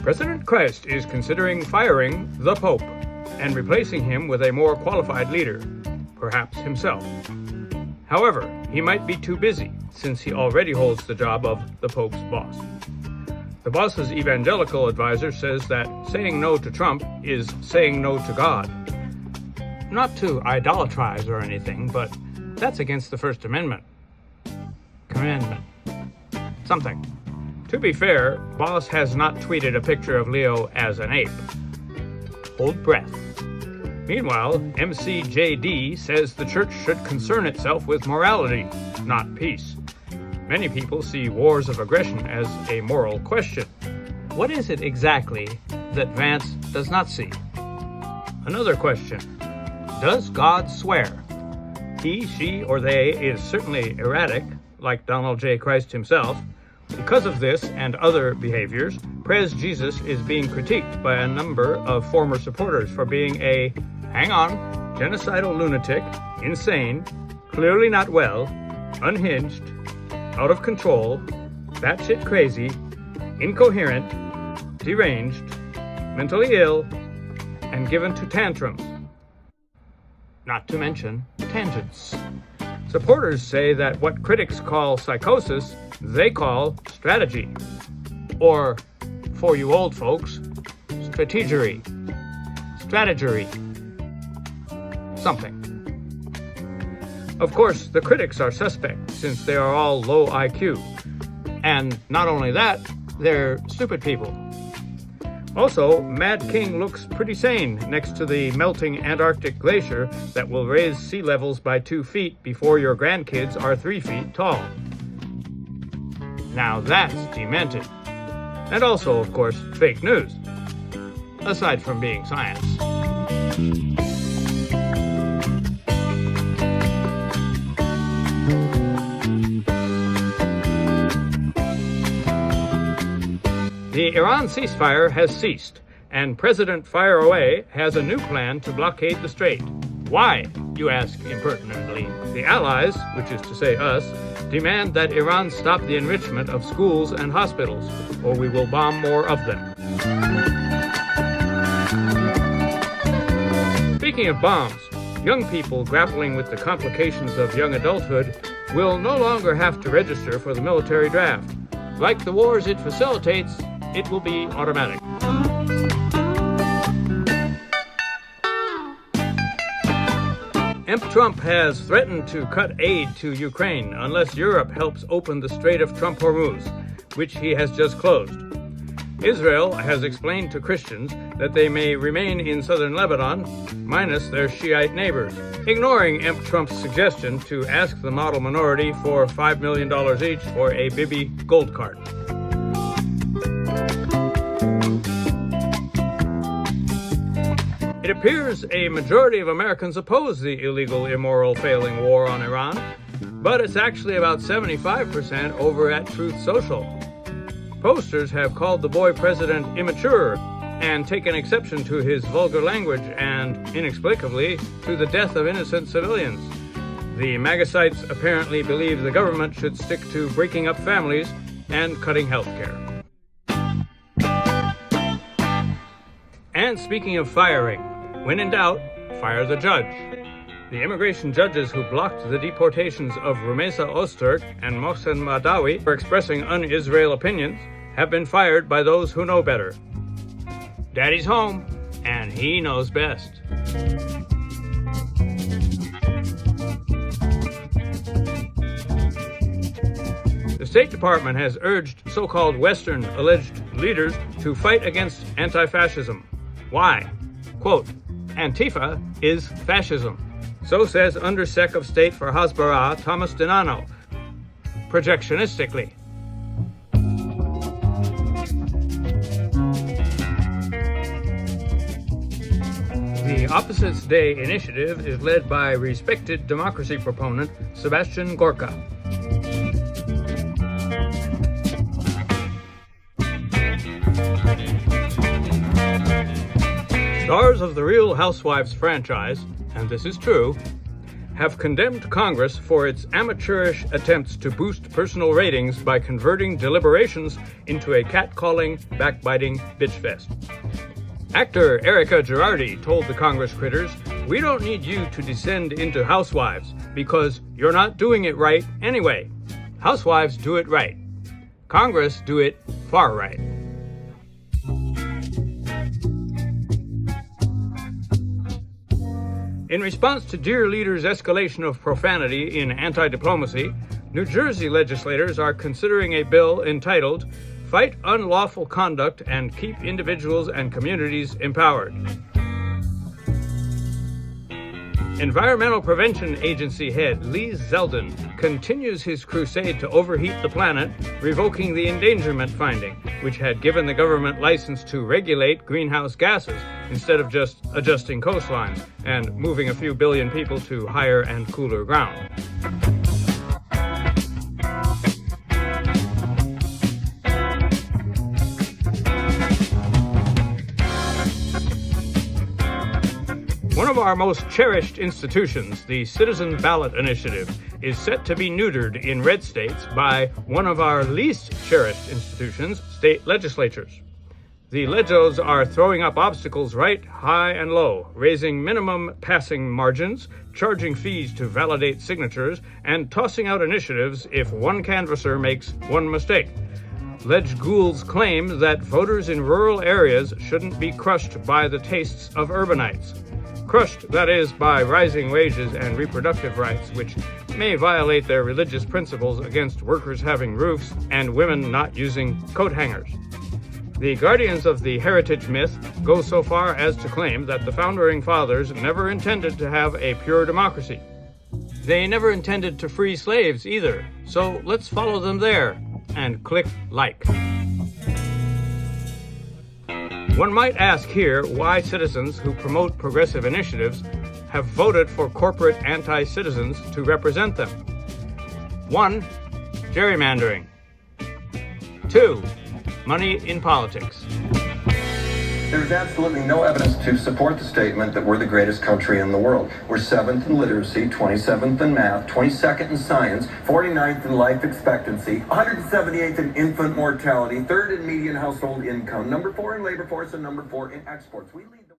President Christ is considering firing the Pope and replacing him with a more qualified leader, perhaps himself. However, he might be too busy since he already holds the job of the Pope's boss. The boss's evangelical advisor says that saying no to Trump is saying no to God. Not to idolatrize or anything, but that's against the First Amendment. Commandment. Something. To be fair, Boss has not tweeted a picture of Leo as an ape. Hold breath. Meanwhile, MCJD says the church should concern itself with morality, not peace. Many people see wars of aggression as a moral question. What is it exactly that Vance does not see? Another question. Does God swear? He, she, or they is certainly erratic, like Donald J. Christ himself. Because of this and other behaviors, Prez Jesus is being critiqued by a number of former supporters for being a, genocidal lunatic, insane, clearly not well, unhinged, out of control, batshit crazy, incoherent, deranged, mentally ill, and given to tantrums. Not to mention tangents. Supporters say that what critics call psychosis, they call strategy. Or, for you old folks, strategery. Strategery. Something. Of course, the critics are suspect since they are all low IQ. And not only that, they're stupid people. Also, Mad King looks pretty sane next to the melting Antarctic glacier that will raise sea levels by 2 feet before your grandkids are 3 feet tall. Now that's demented. And also, of course, fake news. Aside from being science. The Iran ceasefire has ceased, and President Fireaway has a new plan to blockade the strait. Why, you ask impertinently? The Allies, which is to say us, demand that Iran stop the enrichment of schools and hospitals, or we will bomb more of them. Speaking of bombs, young people grappling with the complications of young adulthood will no longer have to register for the military draft. Like the wars it facilitates, it will be automatic. Trump has threatened to cut aid to Ukraine unless Europe helps open the Strait of Hormuz, which he has just closed. Israel has explained to Christians that they may remain in southern Lebanon, minus their Shiite neighbors, ignoring Trump's suggestion to ask the model minority for $5 million each for a Bibi gold card. It appears a majority of Americans oppose the illegal, immoral, failing war on Iran, but it's actually about 75% over at Truth Social. Posters have called the boy president immature and taken exception to his vulgar language and, inexplicably, to the death of innocent civilians. The MAGA-sites apparently believe the government should stick to breaking up families and cutting health care. And speaking of firing, when in doubt, fire the judge. The immigration judges who blocked the deportations of Rumeysa Öztürk and Mohsen Madawi for expressing un-Israel opinions have been fired by those who know better. Daddy's home, and he knows best. The State Department has urged so-called Western alleged leaders to fight against anti-fascism. Why? Quote, Antifa is fascism. So says Under-Sec of State for Hasbara, Thomas Denano, projectionistically. The Opposites Day initiative is led by respected democracy proponent Sebastian Gorka. Stars of the Real Housewives franchise, and this is true, have condemned Congress for its amateurish attempts to boost personal ratings by converting deliberations into a catcalling, backbiting bitch fest. Actor Erica Girardi told the Congress critters, "We don't need you to descend into housewives because you're not doing it right anyway. Housewives do it right. Congress do it far right." In response to Dear Leader's escalation of profanity in anti-diplomacy, New Jersey legislators are considering a bill entitled Fight Unlawful Conduct and Keep Individuals and Communities Empowered. Environmental Prevention Agency head Lee Zeldin continues his crusade to overheat the planet, revoking the endangerment finding, which had given the government license to regulate greenhouse gases instead of just adjusting coastlines and moving a few billion people to higher and cooler ground. One of our most cherished institutions, the Citizen Ballot Initiative, is set to be neutered in red states by one of our least cherished institutions, state legislatures. The legos are throwing up obstacles right, high, and low, raising minimum passing margins, charging fees to validate signatures, and tossing out initiatives if one canvasser makes one mistake. Ledge ghouls claim that voters in rural areas shouldn't be crushed by the tastes of urbanites. Crushed, that is, by rising wages and reproductive rights, which may violate their religious principles against workers having roofs and women not using coat hangers. The guardians of the heritage myth go so far as to claim that the founding fathers never intended to have a pure democracy. They never intended to free slaves either, so let's follow them there and click like. One might ask here why citizens who promote progressive initiatives have voted for corporate anti-citizens to represent them. 1. Gerrymandering. 2. Money in politics. There's absolutely no evidence to support the statement that we're the greatest country in the world. We're 7th in literacy, 27th in math, 22nd in science, 49th in life expectancy, 178th in infant mortality, 3rd in median household income, number 4 in labor force, and number 4 in exports. We lead